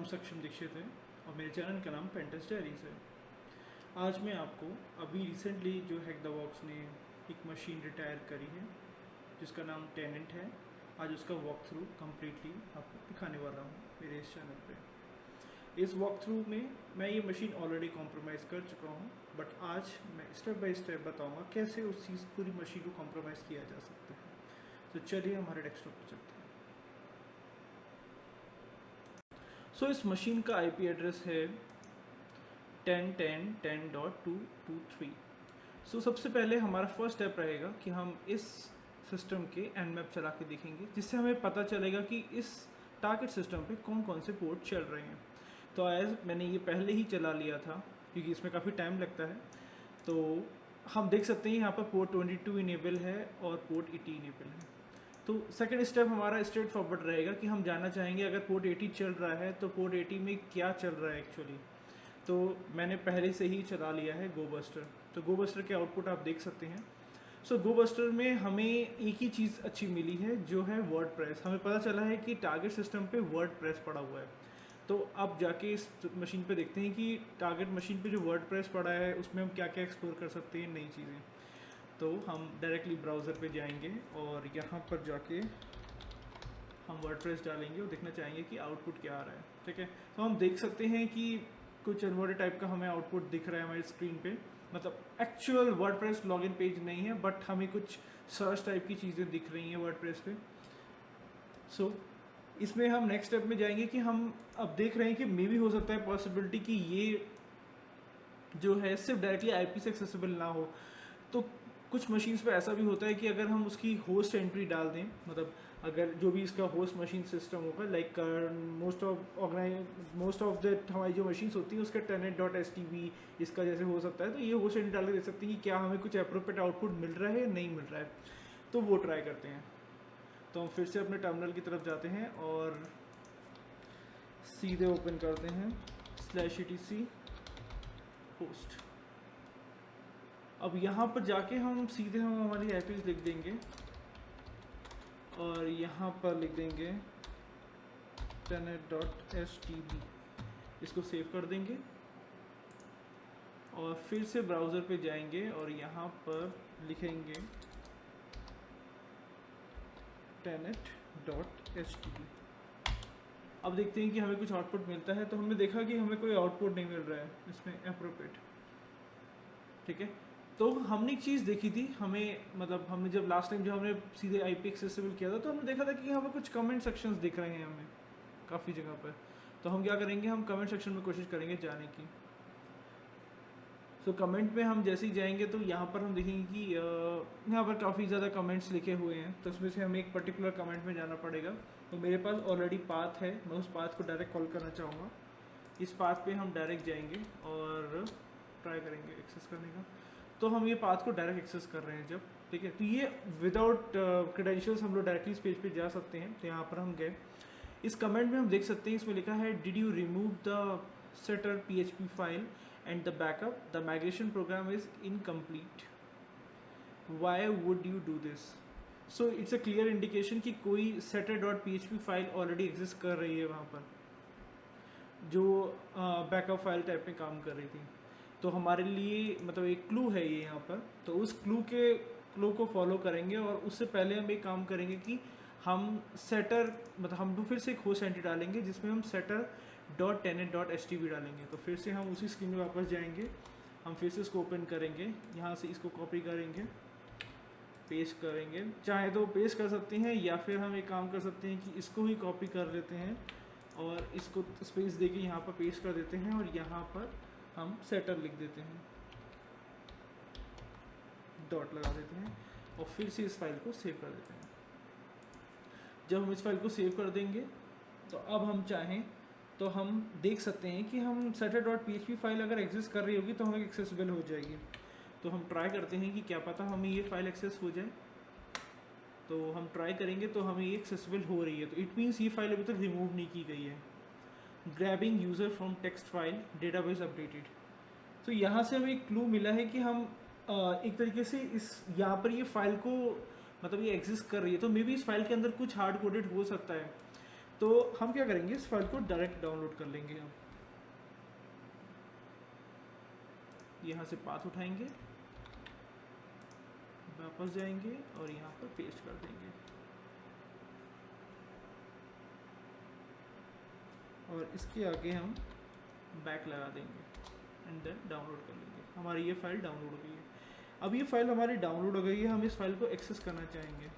सक्षम दीक्षित है और मेरे चैनल का नाम पेंटेस्ट डायरीज है। आज मैं आपको अभी रिसेंटली जो हैक द बॉक्स ने एक मशीन रिटायर करी है जिसका नाम टेनेंट है, आज उसका वॉक थ्रू कम्प्लीटली आपको दिखाने वाला हूँ मेरे इस चैनल पे। इस वॉक थ्रू में मैं ये मशीन ऑलरेडी कॉम्प्रोमाइज़ कर चुका हूँ, बट आज मैं स्टेप बाय स्टेप बताऊँगा कैसे उस चीज़ पूरी मशीन को कॉम्प्रोमाइज़ किया जा सकता है। तो चलिए हमारे डेस्कटॉप पर चलते हैं। सो इस मशीन का IP एड्रेस है 10.10.10.223। सो सबसे पहले हमारा फर्स्ट स्टेप रहेगा कि हम इस सिस्टम के nmap चला के देखेंगे, जिससे हमें पता चलेगा कि इस टारगेट सिस्टम पे कौन कौन से पोर्ट चल रहे हैं। तो एज मैंने ये पहले ही चला लिया था क्योंकि इसमें काफ़ी टाइम लगता है, तो हम देख सकते हैं यहाँ पर पोर्ट 22 इनेबल है और पोर्ट 80 इनेबल है। तो सेकंड स्टेप हमारा स्ट्रेट फॉरवर्ड रहेगा कि हम जानना चाहेंगे अगर पोर्ट 80 चल रहा है तो पोर्ट 80 में क्या चल रहा है एक्चुअली। तो मैंने पहले से ही चला लिया है गोबस्टर। तो गोबस्टर के आउटपुट आप देख सकते हैं। सो गोबस्टर में हमें एक ही चीज़ अच्छी मिली है जो है वर्डप्रेस। हमें पता चला है कि टारगेट सिस्टम पे वर्डप्रेस पड़ा हुआ है। तो अब जाके इस मशीन पे देखते हैं कि टारगेट मशीन पे जो वर्डप्रेस पड़ा है उसमें हम क्या क्या एक्सप्लोर कर सकते हैं, नई चीज़ें। तो हम डायरेक्टली ब्राउज़र पे जाएंगे और यहाँ पर जाके हम वर्डप्रेस डालेंगे और देखना चाहेंगे कि आउटपुट क्या आ रहा है। ठीक है, तो हम देख सकते हैं कि कुछ अनवर्ड टाइप का हमें आउटपुट दिख रहा है हमारी स्क्रीन पे। मतलब एक्चुअल वर्डप्रेस लॉगिन पेज नहीं है, बट हमें कुछ सर्च टाइप की चीज़ें दिख रही हैं वर्डप्रेस पे। सो इसमें हम नेक्स्ट स्टेप में जाएंगे कि हम अब देख रहे हैं कि मे भी हो सकता है पॉसिबिलिटी कि ये जो है सिर्फ डायरेक्टली IP से एक्सेसिबल ना हो। तो कुछ मशीन्स पे ऐसा भी होता है कि अगर हम उसकी होस्ट एंट्री डाल दें, मतलब अगर जो भी इसका होस्ट मशीन सिस्टम होगा, लाइक मोस्ट ऑफ द हमारी जो मशीन्स होती है उसका tenet.stb इसका जैसे हो सकता है, तो ये होस्ट एंट्री डाल के देख सकते हैं कि क्या हमें कुछ अप्रोप्रिएट आउटपुट मिल रहा है, नहीं मिल रहा है। तो वो ट्राई करते हैं। तो हम फिर से अपने टर्मिनल की तरफ जाते हैं और सीधे ओपन करते हैं /etc होस्ट। अब यहाँ पर जाके हम सीधे हमारी IPs लिख देंगे और यहाँ पर लिख देंगे tenet.stb, इसको सेव कर देंगे और फिर से ब्राउज़र पे जाएंगे और यहाँ पर लिखेंगे tenet.stb। अब देखते हैं कि हमें कुछ आउटपुट मिलता है। तो हमने देखा कि हमें कोई आउटपुट नहीं मिल रहा है इसमें अप्रोप्रिएट। ठीक है, तो हमने एक चीज़ देखी थी, हमें मतलब हमने जब लास्ट टाइम जब हमने सीधे IP एक्सेसिबल किया था तो हमने देखा था कि हमें कुछ कमेंट सेक्शंस दिख रहे हैं हमें काफ़ी जगह पर। तो हम क्या करेंगे, हम कमेंट सेक्शन में कोशिश करेंगे जाने की। तो कमेंट में हम जैसे ही जाएंगे तो यहाँ पर हम देखेंगे कि यहाँ पर काफ़ी ज़्यादा कमेंट्स लिखे हुए हैं, तो उसमें से हमें एक पर्टिकुलर कमेंट में जाना पड़ेगा। तो मेरे पास ऑलरेडी पाथ है, मैं उस पाथ को डायरेक्ट कॉल करना चाहूँगा। इस पाथ पे हम डायरेक्ट जाएंगे और ट्राई करेंगे एक्सेस करने का। तो हम ये पाथ को डायरेक्ट एक्सेस कर रहे हैं जब, ठीक है, तो ये विदाउट क्रेडेंशियल्स हम लोग डायरेक्टली इस पेज पे जा सकते हैं। तो यहाँ पर हम गए, इस कमेंट में हम देख सकते हैं, इसमें लिखा है did you remove the setter PHP file and the backup, the migration program is incomplete, why would you do this? So it's a clear indication कि कोई setter.php फाइल ऑलरेडी एग्जिस्ट कर रही है वहाँ पर, जो बैकअप फाइल टाइप में काम कर रही थी। तो हमारे लिए मतलब एक क्लू है ये यहाँ पर। तो उस क्लू को फॉलो करेंगे और उससे पहले हम एक काम करेंगे कि हम सेटर मतलब हम फिर से एक होस्ट एंट्री डालेंगे जिसमें हम setter.tenet.stb डालेंगे। तो फिर से हम उसी स्क्रीन में वापस जाएंगे, हम फिर से इसको ओपन करेंगे, यहाँ से इसको कॉपी करेंगे, पेस्ट करेंगे, चाहे तो पेस्ट कर सकते हैं या फिर हम एक काम कर सकते हैं कि इसको ही कॉपी कर लेते हैं और इसको स्पेस देके यहाँ पर पेस्ट कर देते हैं और यहाँ पर हम सेटर लिख देते हैं, डॉट लगा देते हैं और फिर से इस फाइल को सेव कर देते हैं। जब हम इस फाइल को सेव कर देंगे तो अब हम चाहें तो हम देख सकते हैं कि हम setter.php फाइल अगर एग्जिस्ट कर रही होगी तो हमें एक्सेसिबल हो जाएगी। तो हम ट्राई करते हैं कि क्या पता हमें ये फाइल एक्सेस हो जाए। तो हम ट्राई करेंगे तो हमें ये एक्सेसिबल हो रही है, तो इट मीन्स ये फाइल अभी तक रिमूव नहीं की गई है। Grabbing user from text file database updated. तो यहाँ से हमें एक क्लू मिला है कि हम एक तरीके से इस यहाँ पर ये फाइल को मतलब ये एग्जिस्ट कर रही है, तो मे बी इस फाइल के अंदर कुछ हार्ड कोडेड हो सकता है। तो हम क्या करेंगे, इस फाइल को डायरेक्ट डाउनलोड कर लेंगे। हम यहाँ से पाथ उठाएंगे, वापस जाएंगे और यहाँ पर पेस्ट कर देंगे और इसके आगे हम बैक लगा देंगे एंड देन डाउनलोड कर लेंगे। हमारी ये फाइल डाउनलोड हो गई है। अब ये फाइल हमारी डाउनलोड हो गई है, हम इस फाइल को एक्सेस करना चाहेंगे,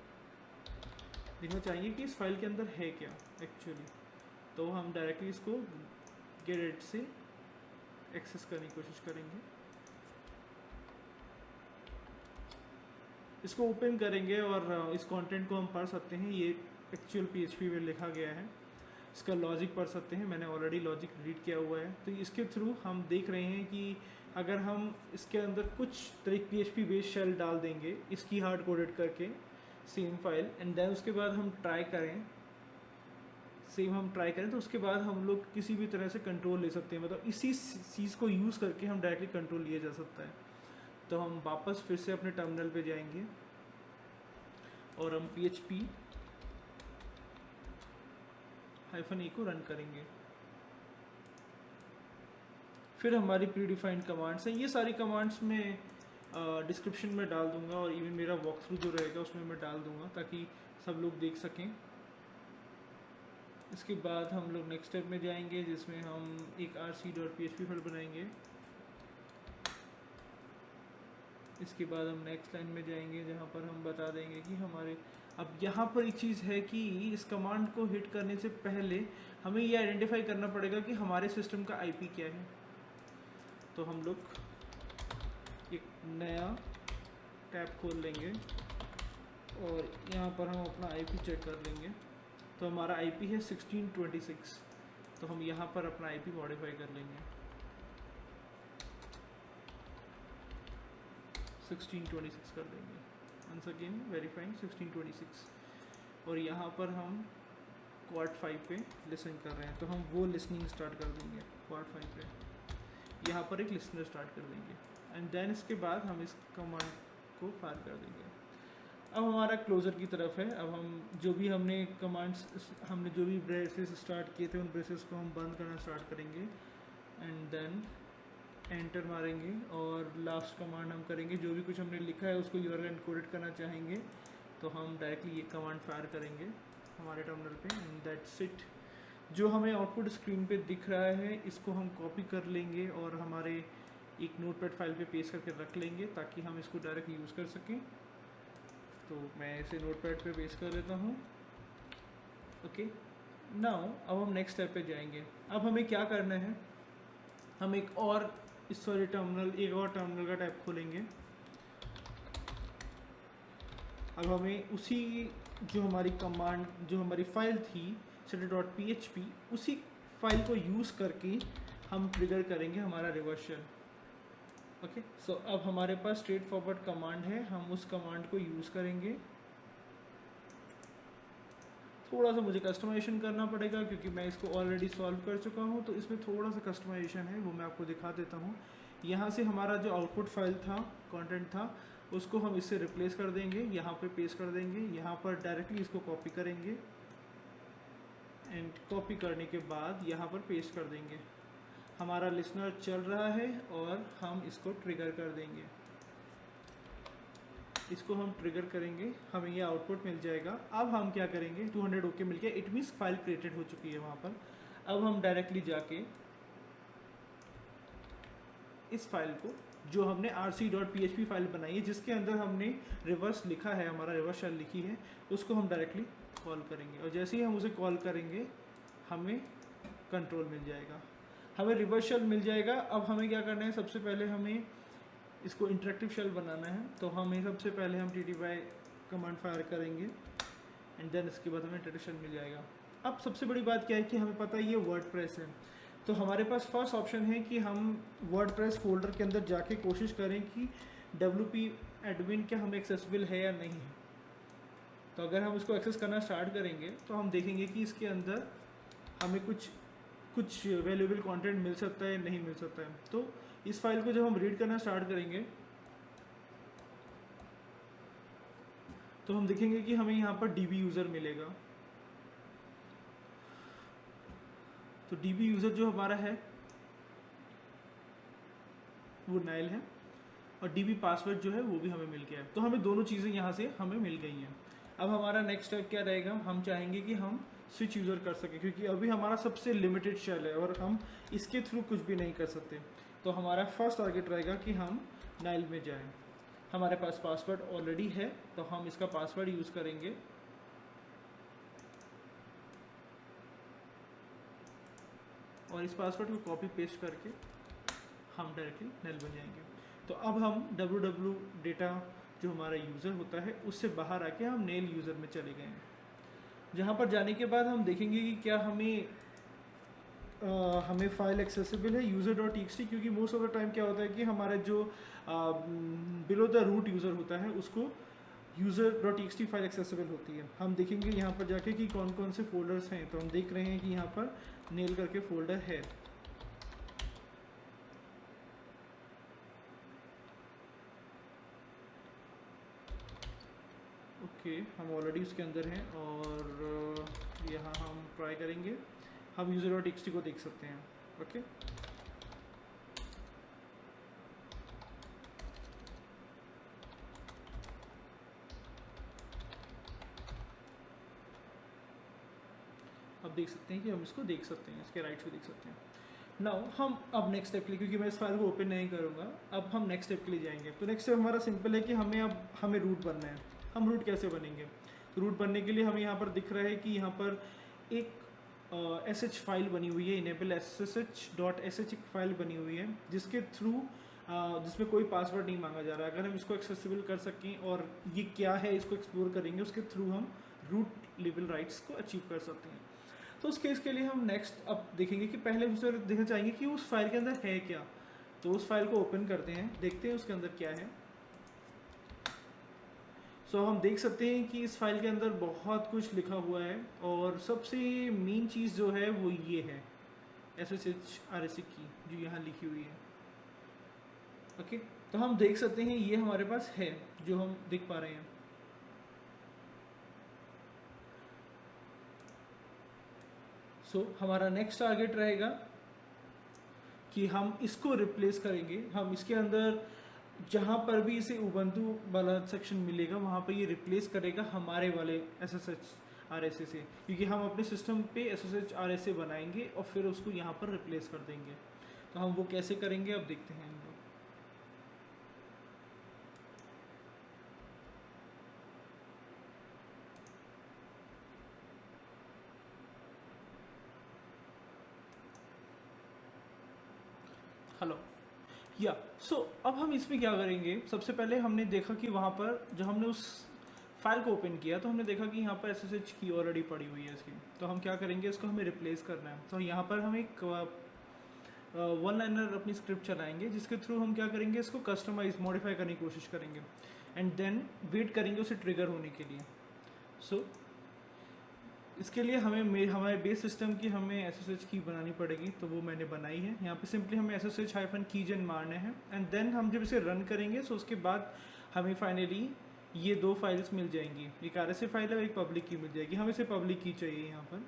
देखना चाहिए कि इस फाइल के अंदर है क्या एक्चुअली। तो हम डायरेक्टली इसको गेट एड से एक्सेस करने की कोशिश करेंगे, इसको ओपन करेंगे और इस कंटेंट को हम पढ़ सकते हैं। ये एक्चुअल PHP में लिखा गया है, इसका लॉजिक पढ़ सकते हैं, मैंने ऑलरेडी लॉजिक रीड किया हुआ है। तो इसके थ्रू हम देख रहे हैं कि अगर हम इसके अंदर कुछ तरीके PHP बेस्ड शेल डाल देंगे इसकी हार्ड कोडेड करके सेम फाइल, एंड देन उसके बाद हम ट्राई करें, तो उसके बाद हम लोग किसी भी तरह से कंट्रोल ले सकते हैं, मतलब इसी चीज़ को यूज़ करके हम डायरेक्टली कंट्रोल लिया जा सकता है। तो हम वापस फिर से अपने टर्मिनल पे जाएंगे और हम PHP -e को रन करेंगे। फिर हमारी प्री डिफाइंड कमांड्स हैं, ये सारी कमांड्स मैं डिस्क्रिप्शन में डाल दूंगा और इवन मेरा वॉक थ्रू जो रहेगा उसमें मैं डाल दूंगा ताकि सब लोग देख सकें। इसके बाद हम लोग नेक्स्ट स्टेप में जाएंगे जिसमें हम एक rc.php फाइल बनाएंगे। इसके बाद हम नेक्स्ट लाइन में जाएंगे जहाँ पर हम बता देंगे कि हमारे, अब यहाँ पर एक चीज़ है कि इस कमांड को हिट करने से पहले हमें ये आइडेंटिफाई करना पड़ेगा कि हमारे सिस्टम का IP क्या है। तो हम लोग एक नया टैब खोल लेंगे और यहाँ पर हम अपना IP चेक कर लेंगे। तो हमारा IP है 1626, तो हम यहाँ पर अपना IP मॉडिफाई कर लेंगे 1626 कर देंगे। once again वेरीफाइंग 1626 और यहाँ पर हम क्वाड 5 पे लिसन कर रहे हैं, तो हम वो लिसनिंग स्टार्ट कर देंगे क्वाड 5 पे, यहाँ पर एक लिसनर स्टार्ट कर देंगे एंड देन इसके बाद हम इस कमांड को फायर कर देंगे। अब हमारा क्लोज़र की तरफ है। अब हम जो भी हमने कमांड्स, हमने जो भी ब्रेसेस स्टार्ट किए थे उन ब्रेसेस को हम बंद करना स्टार्ट करेंगे एंड देन एंटर मारेंगे और लास्ट कमांड हम करेंगे। जो भी कुछ हमने लिखा है उसको URL एनकोडेड करना चाहेंगे तो हम डायरेक्टली ये कमांड फायर करेंगे हमारे टर्मिनल पे एंड दैट्स इट। जो हमें आउटपुट स्क्रीन पे दिख रहा है इसको हम कॉपी कर लेंगे और हमारे एक नोटपैड फाइल पे पेस्ट करके रख लेंगे ताकि हम इसको डायरेक्ट यूज़ कर सकें। तो मैं इसे नोटपैड पे पेस्ट कर देता हूँ। ओके, नाउ अब हम नेक्स्ट स्टेप पे जाएंगे। अब हमें क्या करना है, हम एक और इस वाले एक और टर्मिनल का टैब खोलेंगे। अब हमें उसी जो हमारी कमांड, जो हमारी फाइल थी setter.php, उसी फाइल को यूज़ करके हम ट्रिगर करेंगे हमारा रिवर्सल। ओके, सो अब हमारे पास स्ट्रेट फॉरवर्ड कमांड है, हम उस कमांड को यूज़ करेंगे। थोड़ा सा मुझे कस्टमाइजेशन करना पड़ेगा क्योंकि मैं इसको ऑलरेडी सॉल्व कर चुका हूँ, तो इसमें थोड़ा सा कस्टमाइजेशन है वो मैं आपको दिखा देता हूँ। यहाँ से हमारा जो आउटपुट फाइल था, कंटेंट था, उसको हम इससे रिप्लेस कर देंगे, यहाँ पे पेस्ट कर देंगे, यहाँ पर डायरेक्टली इसको कॉपी करेंगे एंड कॉपी करने के बाद यहाँ पर पेस्ट कर देंगे। हमारा लिसनर चल रहा है और हम इसको ट्रिगर कर देंगे, इसको हम ट्रिगर करेंगे, हमें ये आउटपुट मिल जाएगा। अब हम क्या करेंगे, 200 ओके मिल गया, इट मीन्स फाइल क्रिएटेड हो चुकी है वहाँ पर। अब हम डायरेक्टली जाके इस फाइल को, जो हमने rc.php फाइल बनाई है जिसके अंदर हमने रिवर्स लिखा है, हमारा रिवर्स शेल लिखी है, उसको हम डायरेक्टली कॉल करेंगे और जैसे ही हम उसे कॉल करेंगे हमें कंट्रोल मिल जाएगा, हमें रिवर्स शेल मिल जाएगा। अब हमें क्या करना है, सबसे पहले हमें इसको इंटरेक्टिव शेल बनाना है, तो हमें सबसे पहले हम ttby कमांड फायर करेंगे एंड देन इसके बाद हमें इंटरेक्टिव शेल मिल जाएगा। अब सबसे बड़ी बात क्या है कि हमें पता है ये वर्डप्रेस है, तो हमारे पास फर्स्ट ऑप्शन है कि हम वर्डप्रेस फोल्डर के अंदर जाके कोशिश करें कि WP एडमिन क्या हमें एक्सेसिबल है या नहीं है। तो अगर हम इसको एक्सेस करना स्टार्ट करेंगे तो हम देखेंगे कि इसके अंदर हमें कुछ वैल्यूएबल कंटेंट मिल सकता है, नहीं मिल सकता है। तो इस फाइल को जब हम रीड करना स्टार्ट करेंगे तो हम देखेंगे कि हमें यहाँ पर DB यूज़र मिलेगा। तो DB यूज़र जो हमारा है वो नाइल है, और DB पासवर्ड जो है वो भी हमें मिल गया है। तो हमें दोनों चीज़ें यहाँ से हमें मिल गई हैं। अब हमारा नेक्स्ट स्टेप क्या रहेगा, हम चाहेंगे कि हम स्विच यूज़र कर सकें, क्योंकि अभी हमारा सबसे लिमिटेड शेल है और हम इसके थ्रू कुछ भी नहीं कर सकते। तो हमारा फर्स्ट टारगेट रहेगा कि हम नाइल में जाएं। हमारे पास पासवर्ड ऑलरेडी है, तो हम इसका पासवर्ड यूज़ करेंगे। और इस पासवर्ड को कॉपी पेस्ट करके हम डायरेक्टली नाइल बन जाएंगे। तो अब हम www डेटा जो हमारा यूज़र होता है उससे बाहर आके हम नेल यूज़र में चले गए हैं, जहाँ पर जाने के बाद हम देखेंगे कि क्या हमें फ़ाइल एक्सेसिबल है user.txt, क्योंकि मोस्ट ऑफ द टाइम क्या होता है कि हमारा जो बिलो द रूट यूज़र होता है उसको user.txt फाइल एक्सेसिबल होती है। हम देखेंगे यहाँ पर जाके कि कौन कौन से फोल्डर्स हैं। तो हम देख रहे हैं कि यहाँ पर नेल करके फोल्डर है। ओके, हम ऑलरेडी उसके अंदर हैं और यहाँ हम ट्राई करेंगे, हम user.txt को देख सकते हैं। ओके, अब देख सकते हैं कि हम इसको देख सकते हैं, इसके राइट को देख सकते हैं। नाउ हम अब नेक्स्ट स्टेप के लिए, क्योंकि मैं इस फाइल को ओपन नहीं करूँगा, अब हम नेक्स्ट स्टेप के लिए जाएंगे। तो नेक्स्ट स्टेप हमारा सिंपल है कि हमें रूट बनना है। हम रूट कैसे बनेंगे, तो रूट बनने के लिए हमें यहाँ पर दिख रहा है कि यहाँ पर एक sh फाइल बनी हुई है, इनेबल ssh.sh एक फाइल बनी हुई है जिसके थ्रू जिसमें कोई पासवर्ड नहीं मांगा जा रहा है। अगर हम इसको एक्सेसिबल कर सकें और ये क्या है इसको एक्सप्लोर करेंगे, उसके थ्रू हम रूट लेवल राइट्स को अचीव कर सकते हैं। तो उस केस के लिए हम नेक्स्ट अब देखेंगे कि पहले हम देखना चाहेंगे कि उस फाइल के अंदर है क्या। तो उस फाइल को ओपन करते हैं, देखते हैं उसके अंदर क्या है। सो हम देख सकते हैं कि इस फाइल के अंदर बहुत कुछ लिखा हुआ है और सबसे मेन चीज़ जो है वो ये है SSH की जो यहाँ लिखी हुई है। ओके, तो हम देख सकते हैं ये हमारे पास है जो हम देख पा रहे हैं। हमारा नेक्स्ट टारगेट रहेगा कि हम इसको रिप्लेस करेंगे। हम इसके अंदर जहाँ पर भी इसे उबंटू वाला सेक्शन मिलेगा वहाँ पर ये रिप्लेस करेगा हमारे वाले SSH RSA से, क्योंकि हम अपने सिस्टम पे SSH RSA बनाएंगे और फिर उसको यहाँ पर रिप्लेस कर देंगे। तो हम वो कैसे करेंगे अब देखते हैं हम लोग। हेलो या अब हम इसमें क्या करेंगे, सबसे पहले हमने देखा कि वहाँ पर जब हमने उस फाइल को ओपन किया तो हमने देखा कि यहाँ पर SSH की ऑलरेडी पड़ी हुई है इसकी। तो हम क्या करेंगे, इसको हमें रिप्लेस करना है। तो यहाँ पर हम एक वन लाइनर अपनी स्क्रिप्ट चलाएंगे जिसके थ्रू हम क्या करेंगे, इसको कस्टमाइज मॉडिफाई करने की कोशिश करेंगे एंड देन वेट करेंगे उसे ट्रिगर होने के लिए। इसके लिए हमारे बेस सिस्टम की हमें SSH की बनानी पड़ेगी, तो वो मैंने बनाई है। यहाँ पे सिंपली हमें SSH-keygen मारने हैं एंड देन हम जब इसे रन करेंगे तो उसके बाद हमें फाइनली ये दो फाइल्स मिल जाएंगी, एक RSA फाइल है और एक पब्लिक की मिल जाएगी। हमें इसे पब्लिक की चाहिए यहाँ पर,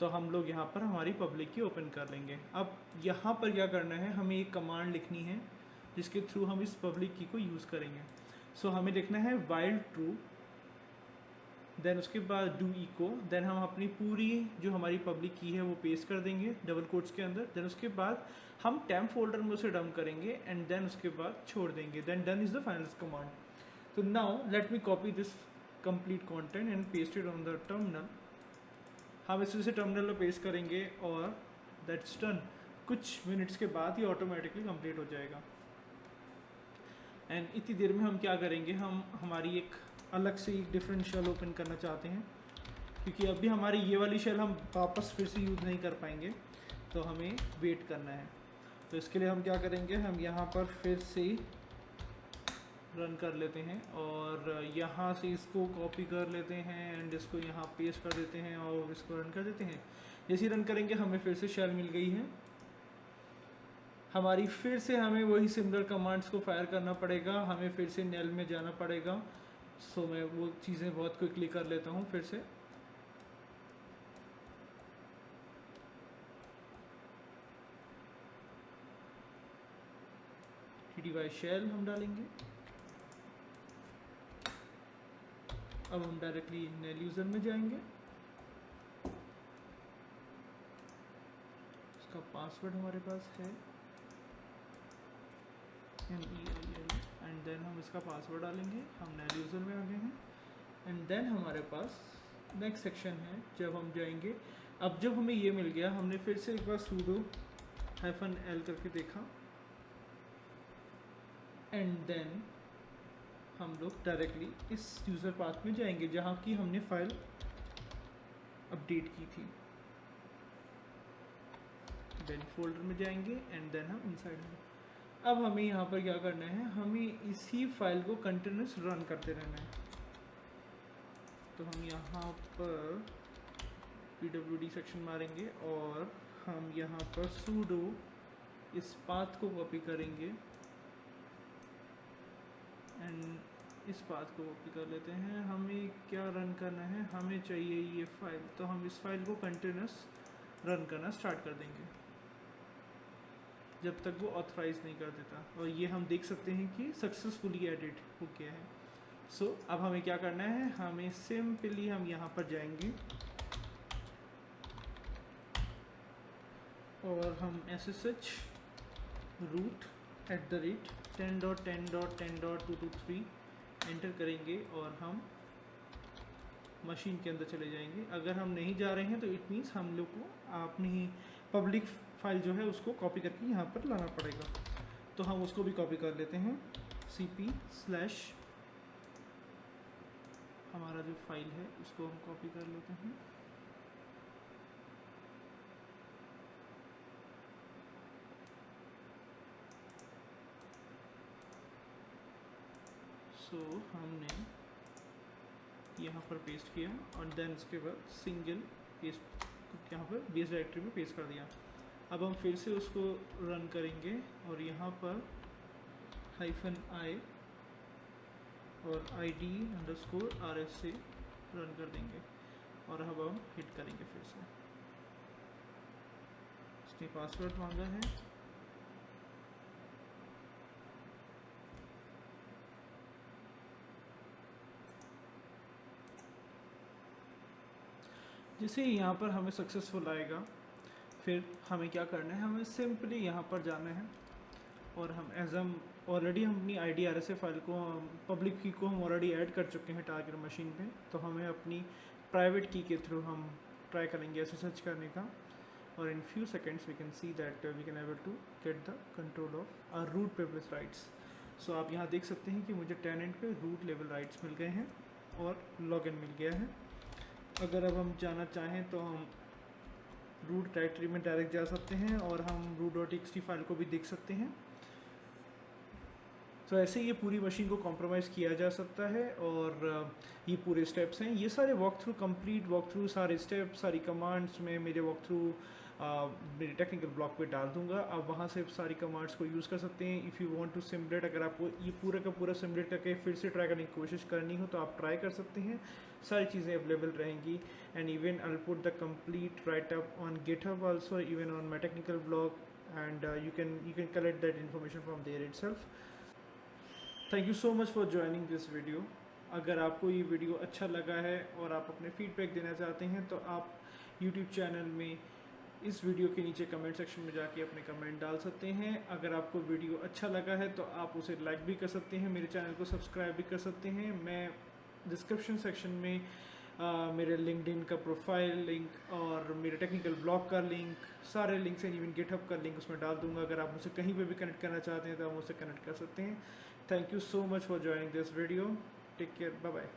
तो हम लोग यहाँ पर हमारी पब्लिक की ओपन कर लेंगे। अब यहाँ पर क्या करना है, हमें एक कमांड लिखनी है जिसके थ्रू हम इस पब्लिक की को यूज़ करेंगे। हमें लिखना है while true, देन उसके बाद डू इको, देन हम अपनी पूरी जो हमारी पब्लिक की है वो पेस्ट कर देंगे डबल कोट्स के अंदर। देन उसके बाद हम टेम्प फोल्डर में उसे डंप करेंगे एंड देन उसके बाद छोड़ देंगे। Then done is the final command. तो now let me copy this complete content and paste it on the terminal. हम इसे टर्मिनल में पेस्ट करेंगे और दैट्स डन। कुछ मिनट्स के बाद ये ऑटोमेटिकली कंप्लीट हो जाएगा। एंड इतनी देर में हम क्या करेंगे, हम हमारी एक अलग से एक डिफरेंट शेल ओपन करना चाहते हैं, क्योंकि अभी हमारी ये वाली शेल हम वापस फिर से यूज़ नहीं कर पाएंगे, तो हमें वेट करना है। तो इसके लिए हम क्या करेंगे, हम यहाँ पर फिर से रन कर लेते हैं और यहाँ से इसको कॉपी कर लेते हैं एंड इसको यहाँ पेस्ट कर देते हैं और इसको रन कर देते हैं। जैसे रन करेंगे हमें फिर से शेल मिल गई है हमारी। फिर से हमें वही सिमिलर कमांड्स को फायर करना पड़ेगा, हमें फिर से नेल में जाना पड़ेगा। मैं वो चीज़ें बहुत क्विकली कर लेता हूँ फिर से। pty shell हम डालेंगे। अब हम डायरेक्टली नल यूज़र में जाएंगे, इसका पासवर्ड हमारे पास है MEIL, एंड देन हम इसका पासवर्ड डालेंगे। हम नल यूज़र में आ गए हैं, एंड देन हमारे पास नेक्स्ट सेक्शन है जब हम जाएंगे। अब जब हमें ये मिल गया, हमने फिर से एक बार sudo -l करके देखा, एंड देन हम लोग डायरेक्टली इस यूज़र पाथ में जाएंगे जहाँ की हमने फाइल अपडेट की थी। देन फोल्डर में जाएंगे एंड देन हम इनसाइड में। अब हमें यहाँ पर क्या करना है, हमें इसी फाइल को कंटिन्यूस रन करते रहना है। तो हम यहाँ पर pwd सेक्शन मारेंगे और हम यहाँ पर sudo इस पाथ को कॉपी करेंगे एंड इस पाथ को कॉपी कर लेते हैं। हमें क्या रन करना है, हमें चाहिए ये फाइल, तो हम इस फाइल को कंटिन्यूस रन करना स्टार्ट कर देंगे जब तक वो ऑथराइज नहीं कर देता। और ये हम देख सकते हैं कि सक्सेसफुली एडिट हो गया है। सो अब हमें क्या करना है, हमें सिंपली हम यहाँ पर जाएंगे और हम SSH root @10.10.10.223 एंटर करेंगे और हम मशीन के अंदर चले जाएंगे। अगर हम नहीं जा रहे हैं तो इट मीन्स हम लोग को अपनी पब्लिक फाइल जो है उसको कॉपी करके यहाँ पर लाना पड़ेगा। तो हम उसको भी कॉपी कर लेते हैं, cp/ हमारा जो फाइल है उसको हम कॉपी कर लेते हैं। सो हमने यहाँ पर पेस्ट किया और देन उसके बाद सिंगल पेस्ट यहाँ पर बेस डायरेक्टरी में पेस्ट कर दिया। अब हम फिर से उसको रन करेंगे और यहाँ पर -i और id_rs से रन कर देंगे और अब हम हिट करेंगे फिर से। इसने पासवर्ड मांगा है, जैसे यहाँ पर हमें सक्सेसफुल आएगा फिर हमें क्या करना है, हमें सिंपली यहाँ पर जाना है और हम ऑलरेडी हम अपनी IDRSA फाइल को पब्लिक की को हम ऑलरेडी ऐड कर चुके हैं टारगेट मशीन पे। तो हमें अपनी प्राइवेट की के थ्रू हम ट्राई करेंगे SSH करने का और in few seconds we can see that we can able to get the control of our root privilege rights. So आप यहाँ देख सकते हैं कि मुझे टेनेंट पे रूट लेवल राइट्स मिल गए हैं और लॉगिन मिल गया है। अगर अब हम जाना चाहें तो हम रूट डायरेक्टरी में डायरेक्ट जा सकते हैं और हम root.txt फाइल को भी देख सकते हैं। तो ऐसे ये पूरी मशीन को कॉम्प्रोमाइज़ किया जा सकता है और ये पूरे स्टेप्स हैं। ये सारे कंप्लीट वॉक थ्रू सारे स्टेप्स सारी कमांड्स में मेरे वॉक थ्रू मेरे टेक्निकल ब्लॉग पे डाल दूंगा। आप वहाँ से सारी कमांड्स को यूज़ कर सकते हैं। If you want to simulate, अगर आपको ये पूरा का पूरा सिमुलेट करके फिर से ट्राई करने की कोशिश करनी हो तो आप ट्राई कर सकते हैं। सारी चीज़ें अवेलेबल रहेंगी and even I will put the complete right up on GitHub also, even on my technical blog, and you can collect that information from there itself. Thank you so much for joining this video. अगर आपको ये video अच्छा लगा है और आप अपने feedback देना चाहते हैं तो आप यूट्यूब चैनल में इस वीडियो के नीचे कमेंट सेक्शन में जाके अपने कमेंट डाल सकते हैं। अगर आपको वीडियो अच्छा लगा है तो आप उसे लाइक भी कर सकते हैं, मेरे चैनल को सब्सक्राइब भी कर सकते हैं। मैं डिस्क्रिप्शन सेक्शन में मेरे लिंक्डइन का प्रोफाइल लिंक और मेरे टेक्निकल ब्लॉग का लिंक, सारे लिंक्स एंड इवन गिटहब का लिंक उसमें डाल दूंगा। अगर आप मुझसे कहीं पे भी कनेक्ट करना चाहते हैं तो आप मुझसे कनेक्ट कर सकते हैं। Thank you so much for joining this video. Take care, bye bye.